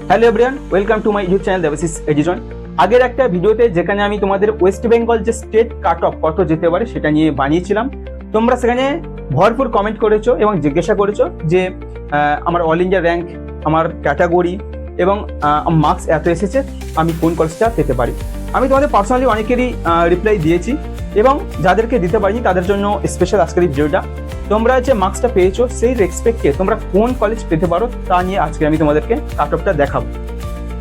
Hello everyone, welcome to my YouTube channel Debashis edition. আগের একটা ভিডিওতে যেখানে আমি তোমাদের ওয়েস্ট বেঙ্গল যে স্টেট কাট অফ কত যেতে পারে সেটা নিয়ে বানিয়েছিলাম। তোমরা সেখানে ভরপুর কমেন্ট করেছো এবং জিজ্ঞাসা করেছো যে আমার অল ইন্ডিয়া র্যাঙ্ক, আমার ক্যাটাগরি এবং মার্কস এত এসেছে, আমি কোন কলেজটা পেতে পারি। আমি তোমাদের পার্সোনালি অনেকেরই রিপ্লাই দিয়েছি এবং যাদেরকে দিতে পারিনি তাদের জন্য স্পেশাল আজকের এই ভিডিওটা। তোমরা যে মার্কসটা পেয়েছো সেই রেসপেক্টে তোমরা কোন কলেজ পেতে পারো তা নিয়ে আজকে আমি তোমাদেরকে কাট অফটা দেখাবো।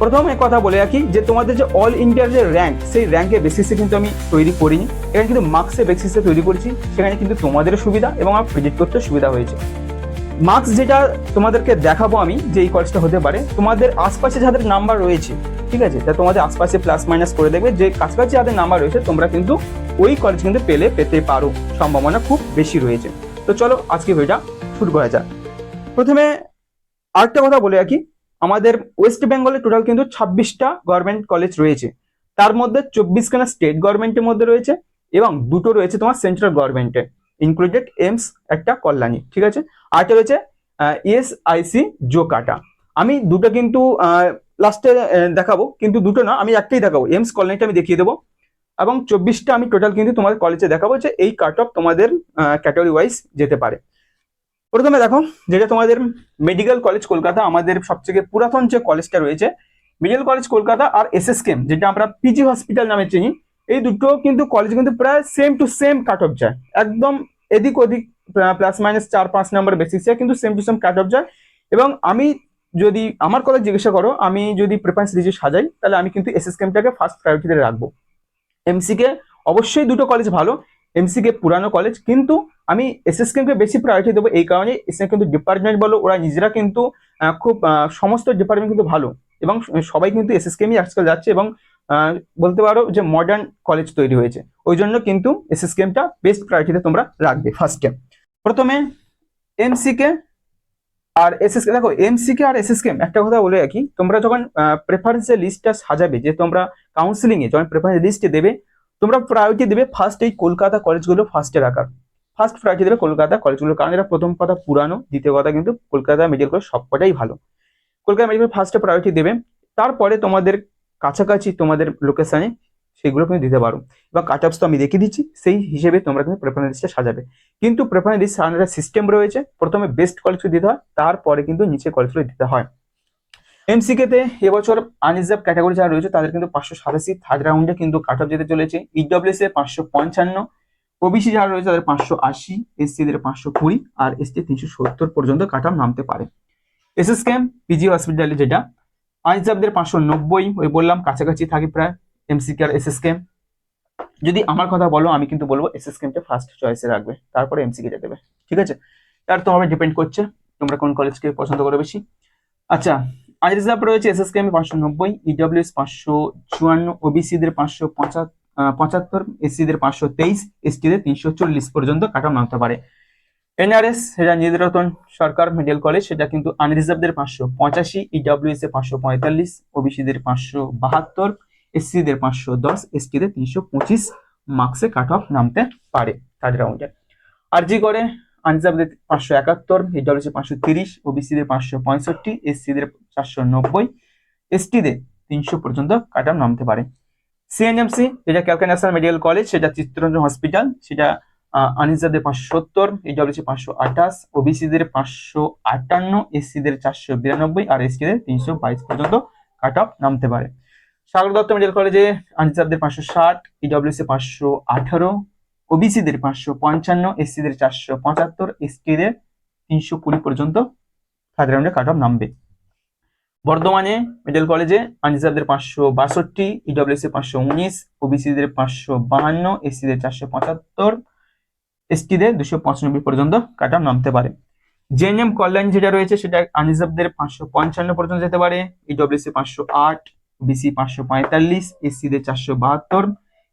প্রথমে কথা বলে রাখি যে তোমাদের যে অল ইন্ডিয়ার যে র্যাঙ্ক, সেই র্যাঙ্কের বেসিসে কিন্তু আমি তৈরি করিনি, এখানে কিন্তু মার্কসের বেসিসে তৈরি করেছি। সেখানে কিন্তু তোমাদেরও সুবিধা এবং আমার প্রেডিক্ট করতে সুবিধা হয়েছে। মার্কস যেটা তোমাদেরকে দেখাবো আমি যে এই কলেজটা হতে পারে, তোমাদের আশপাশে যাদের নাম্বার রয়েছে, ঠিক আছে, তা তোমাদের আশপাশে প্লাস মাইনাস করে দেখবে যে কাছাকাছি যাদের নাম্বার রয়েছে তোমরা কিন্তু ওই কলেজ কিন্তু পেতে পারো, সম্ভাবনা খুব বেশি রয়েছে। তো চলো আজকে ভিডিওটা শুরু করা যাক। প্রথমে আরেকটা কথা বলে রাখি, আমাদের ওয়েস্ট বেঙ্গলে টোটাল কিন্তু 26টা গভর্নমেন্ট কলেজ রয়েছে, তার মধ্যে 24খানা স্টেট গভর্নমেন্টের মধ্যে রয়েছে এবং দুটো রয়েছে তোমার সেন্ট্রাল গভর্নমেন্টে, ইনক্লুডেড এমস একটা কল্যাণী, ঠিক আছে। আরেকটা রয়েছে ইএসআইসি জোকাটা। আমি দুটো কিন্তু লাস্টে দেখাবো, কিন্তু দুটো না, আমি একটাই দেখাবো, এমস কল্যাণীটা আমি দেখিয়ে দেবো এবং 24টা আমি টোটাল কিন্তু তোমাদের কলেজে দেখাবো যে এই কাট অফ তোমাদের ক্যাটাগরি ওয়াইজ যেতে পারে। প্রথমে দেখো, যেটা তোমাদের মেডিকেল কলেজ কলকাতা, আমাদের সবথেকে পুরাতন যে কলেজটা রয়েছে মেডিকেল কলেজ কলকাতা, আর এসএসকেএম যেটা আমরা পিজি হসপিটাল নামে চিনি, এই দুটো কিন্তু কলেজ কিন্তু প্রায় same to same cut off যায়, একদম এদিক ওদিক প্লাস মাইনাস 4-5 নাম্বার বেসিসে কিন্তু same to same cut off যায়। এবং আমি যদি আমার কলেজ জিজ্ঞাসা করো, আমি যদি প্রেফারেন্স লিস্টে সাজাই তাহলে আমি কিন্তু এসএসকেএমটাকে ফার্স্ট প্রায়োরিটিতে রাখবো। এমসিকে অবশ্যই দুটো কলেজ ভালো, এমসিকে পুরানো কলেজ, কিন্তু আমি এসএসকেএমকে বেশি প্রায়োরিটি দেবো এই কারণে এসে কিন্তু ডিপার্টমেন্ট বলো, ওরা নিজেরা কিন্তু খুব সমস্ত ডিপার্টমেন্ট কিন্তু ভালো এবং সবাই কিন্তু এসএসকেএমই আজকাল যাচ্ছে এবং বলতে পারো যে মডার্ন কলেজ তৈরি হয়েছে, ওই জন্য কিন্তু এসএসকেএমটা বেস্ট প্রায়োরিটিতে তোমরা রাখবে ফার্স্টে। প্রথমে এমসিকে আর এসএসকে, দেখো এমসিকে আর এসএসকেএম একটা কথা বলে রাখি, তোমরা যখন প্রেফারেন্সের লিস্টটা সাজাবে, যে তোমরা কাউন্সিলিং এ যখন প্রেফারেন্স লিস্টে দেবে, তোমরা প্রায়োরিটি দেবে ফার্স্ট এই কলকাতা কলেজগুলো ফার্স্টে রাখার, ফার্স্ট প্রায়োরিটি দেবে কলকাতা কলেজগুলো, কারণ এরা প্রথম কথা পুরানো, দ্বিতীয় কথা কিন্তু কলকাতা মেডিকেল কলেজ সবকটাই ভালো, কলকাতা মেডিকেল ফার্স্টে প্রায়োরিটি দেবে। তারপরে তোমাদের কাছাকাছি তোমাদের লোকেশনে সেগুলো তুমি দিতে পারো, বা কাট অফস তো আমি দেখিয়ে দিচ্ছি, সেই হিসেবে তোমরা কিন্তু প্রেফারেন্স লিস্টে সাজাবে। কিন্তু প্রেফারেন্স লিস্ট সাজানোর সিস্টেম রয়েছে, প্রথমে বেস্ট কলেজগুলো দিতে হয়, তারপরে কিন্তু নিচে কলেজগুলো দিতে হয়। এমসিকে তে এবছর আনরিজার্ভ ক্যাটাগরি যারা রয়েছে তাদের কিন্তু 587 থার্ড রাউন্ডে কিন্তু কাট অফ যেতে চলেছে। ইডব্লিউএস এ 555, ওবিসি যারা রয়েছে তাদের 580, এসসি দের 520 আর এসটি 370 পর্যন্ত কাট অফ নামতে পারে। এসএসকেএম পিজি হসপিটালে যেটা আনরিজার্ভদের 590, ওই বললাম কাছাকাছি থাকে প্রায় এমসিকে আর এসএসকেএম। যদি আমার কথা বলো, আমি কিন্তু বলবো এসএসকেএমটা ফার্স্ট চয়েসে রাখবে, তারপরে এমসিকে টা দেবে, ঠিক আছে। তার তোমার ডিপেন্ড করছে তোমরা কোন কলেজকে পছন্দ করো বেশি। আচ্ছা, আনরিজার্ভ রয়েছে এসএসকেএম 590, ইডব্লিউএস 554, ওবিসি দের 575, এসসি দের 523, এসটি দের 340 পর্যন্ত কাট অফ নামতে পারে। এনআরএস সেটা নিরতন সরকার মেডিকেল কলেজ, সেটা কিন্তু আনরিজার্ভদের 585, ইডব্লিউএস এ 545, ওবিসি দের 572, এসসি দের 510, এসটি দের 325 মার্কসে কাট অফ নামতে পারে থার্ড রাউন্ডে। আরজি করে আনরিজার্ভদের 571, ইডব্লিউএস 530, ওবিসি দের 565, এসসি দের 490, এসটি দের 300 পর্যন্ত কাট অফ নামতে পারে। সিএনএমসি যেটা ক্যালকাটা ন্যাশনাল মেডিকেল কলেজ, সেটা চিত্তরঞ্জন হসপিটাল, সেটা আনরিজার্ভদের 570, ইডব্লিউএস 528, ওবিসি দের 558, এসসি দের 492 আর এসটি দের 322 পর্যন্ত কাট অফ নামতে পারে। সাগর দত্ত মেডিকেল কলেজে আনরিজার্ভদের 560, ইডব্লিউএস 518, ওবিসি দের 555, এসসি দের 475, এসটি দের 320 পর্যন্ত থার্ড রাউন্ডে কাট অফ নামবে। বর্ধমানে মেডিকেল কলেজে আনরিজার্ভদের 562, ইডব্লিউএস 519, ওবিসি দের 552, এসসি দের 475, এসটি দের 295 পর্যন্ত কাট অফ নামতে পারে। জেএনএম কল্যাণ যেটা রয়েছে সেটা আনরিজার্ভদের 555 পর্যন্ত যেতে পারে, ইডব্লিউএস 508, ওবিসি 545, এসসি দের 472,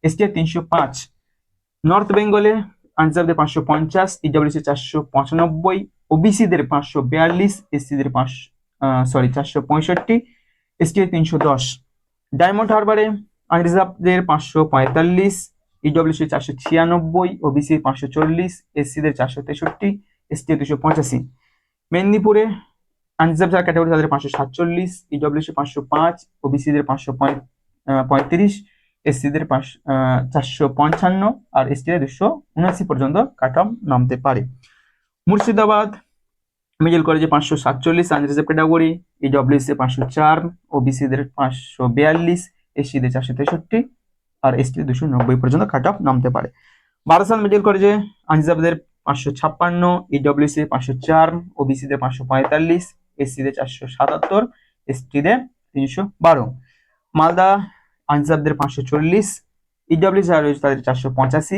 এসটি 305। নর্থ বেঙ্গলে আনরিজার্ভদের 550, ইডব্লিউএস 495, ওবিসি দের 542, এসসি দের 465, এসটি 310। ডায়মন্ড হারবারে আনরিজার্ভদের 545, ইডব্লিউসি 496, ওবিসি 540, এসসি দের 463, এসটি 285। মেদিনীপুরে আনরিজার্ভ যারা ক্যাটাগরি তাদের 547, ইডব্লিউএসসি 505, ওবিসিদের 535, এসসিদের 455 আর এসটিদের 279 পর্যন্ত কাট অফ নামতে পারে। মুর্শিদাবাদ মিডল কলেজে 547 আনরিজার্ভ ক্যাটাগরি, ইডব্লিউএসসি 504, ওবিসিদের 542, এসসিদের 463 আর এসটিদের 290 পর্যন্ত কাট অফ নামতে পারে। বারাসাত মিডল কলেজে আনরিজার্ভদের 556, ইডব্লিউএসসি 504, ওবিসিদের 545, এসসিদের 477, এসটিদের 312। মালদা আনরিজার্ভদের 540, ইডব্লিউএসসি যারা রয়েছে তাদের 485,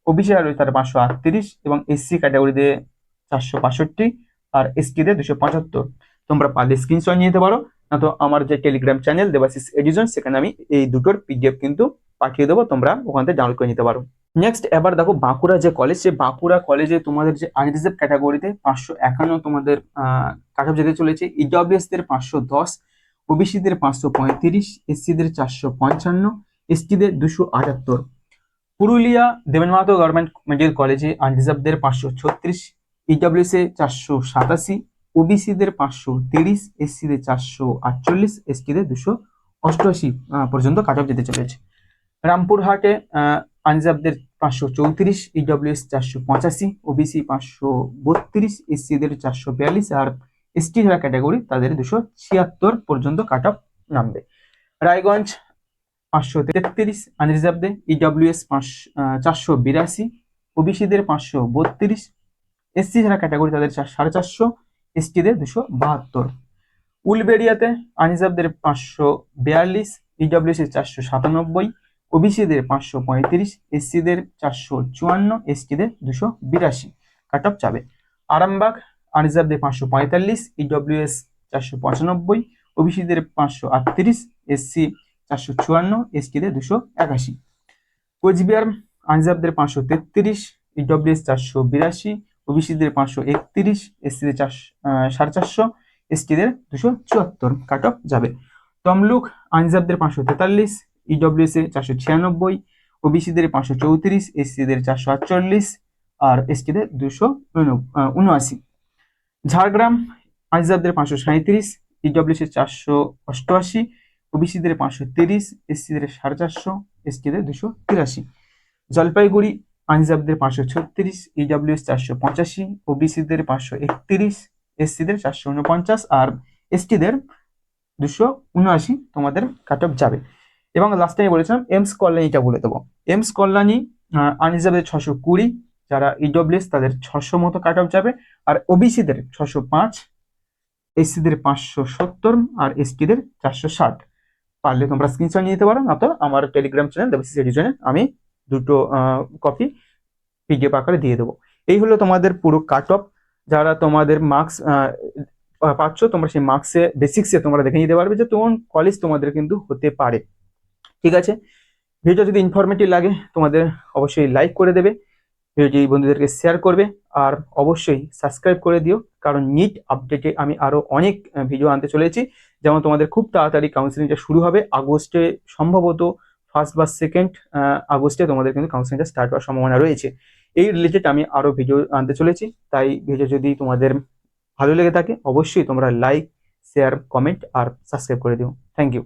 ওবিসি যারা রয়েছে তাদের 538 এবং এসসি ক্যাটাগরিতে 465 আর এসটিদের 275। তোমরা পারলে স্ক্রিনশট নিয়ে নিতে পারো, না তো আমার যে টেলিগ্রাম চ্যানেল দেবাশিস এডুকেশন সেখানে আমি এই দুটোর পিডিএফ কিন্তু পাঠিয়ে দেবো, তোমরা ওখান থেকে ডাউনলোড করে নিতে পারো। নেক্সট এবার দেখো বাঁকুড়া যে কলেজ, সে বাঁকুড়া কলেজে তোমাদের যে আনরিজার্ভ ক্যাটাগরিতে 551 তোমাদের কাট অফ যেতে চলেছে, ইডব্লিউএস দের 510, ওবিসিদের 535, এসসিদের 455, এসটিদের 278। পুরুলিয়া দেবেন মাহাতো গভর্নমেন্ট মেডিকেল কলেজে আনরিজার্ভদের 536, ইডব্লিউএস এ 487, ওবিসিদের 530, এসসিদের 448, এসটিদের 288 পর্যন্ত কাট অফ যেতে চলেছে। রামপুরহাটে আনরিজার্ভদের 534, ইডব্লিউএস 485, ওবিসি 532, এসসিদের 442 আর এসটি যারা ক্যাটাগরি তাদের 276 পর্যন্ত কাট অফ নামবে। রায়গঞ্জ 533 আনরিজার্ভদে, ইডব্লিউএস 482, ওবিসিদের 532, এসসি যারা ক্যাটাগরি তাদের 450, এসটিদের 272। উলবেড়িয়াতে আনরিজার্ভদের 542, ইডব্লিউএস 497, ওবিসিদের 535, এসসিদের 454, এসটিদের 282 কাট অফ যাবে। আরামবাগ আনরিজার্ভদের 545, ইডব্লিউএস 495, ওবিসিদের 538, এসসি 454, এসটিদের 281। কোচবিহার আনরিজার্ভদের 533, ইডব্লিউএস 482, ওবিসিদের 531, এসসিদের 450, এসটিদের 274 কাট অফ যাবে। তমলুক আনরিজার্ভদের 543, ইডব্লিউএস 496, ওবিসিদের 534, এসসিদের 448 আর এসটিদের 279। ঝাড়গ্রাম আনরিজার্ভদের 537, ইডব্লিউএস 488, ওবিসিদের 530, এসসিদের 450, এসটিদের 283। জলপাইগুড়ি আনরিজার্ভদের 536, ইডব্লিউএস 485, ওবিসিদের 531, এসসিদের 449 আর এসটিদের 279 তোমাদের কাট অফ যাবে। এবং লাস্ট টাইম বলেছিলাম এমস কল্যাণীটা বলে দেবো। এমস কল্যাণী আনরিজার্ভদের 620, যারা ইডব্লিউএস তাদের 600 মতো কাট অফ যাবে আর ওবিসিদের 605, এসসিদের 570 আর এসটিদের 460। পারলে তোমরা স্ক্রিনশট নিয়ে নিতে পারো, না তো আমার টেলিগ্রাম চ্যানেল দেবাশিস এডুকেশনে আমি দুটো কপি পিডিএফ আকারে দিয়ে দেবো। এই হলো তোমাদের পুরো কাট অফ। যারা তোমাদের মার্কস পাচ্ছ তোমরা সেই মার্কসে বেসিক্সে তোমরা দেখে নিতে পারবে যে কোন কলেজ তোমাদের কিন্তু হতে পারে। ঠিক আছে, ভিডিও যদি ইনফরমেটিভ লাগে তোমাদের অবশ্যই লাইক করে দেবে, ভিডিওটি বন্ধুদেরকে শেয়ার করবে আর অবশ্যই সাবস্ক্রাইব করে দিও, কারণ নিট আপডেটে আমি আরো অনেক ভিডিও আনতে চলেছি। যেমন তোমাদের খুব তাড়াতাড়ি কাউন্সিলিংটা শুরু হবে আগস্টে, সম্ভবত 1 বা 2 আগস্টে তোমাদের কিন্তু কাউন্সিলিংটা স্টার্ট হওয়ার সম্ভাবনা রয়েছে। এই রিলেটেড আমি আরো ভিডিও আনতে চলেছি, তাই ভিডিও যদি তোমাদের ভালো লেগে থাকে অবশ্যই তোমরা লাইক, শেয়ার, কমেন্ট আর সাবস্ক্রাইব করে দিও। Thank you.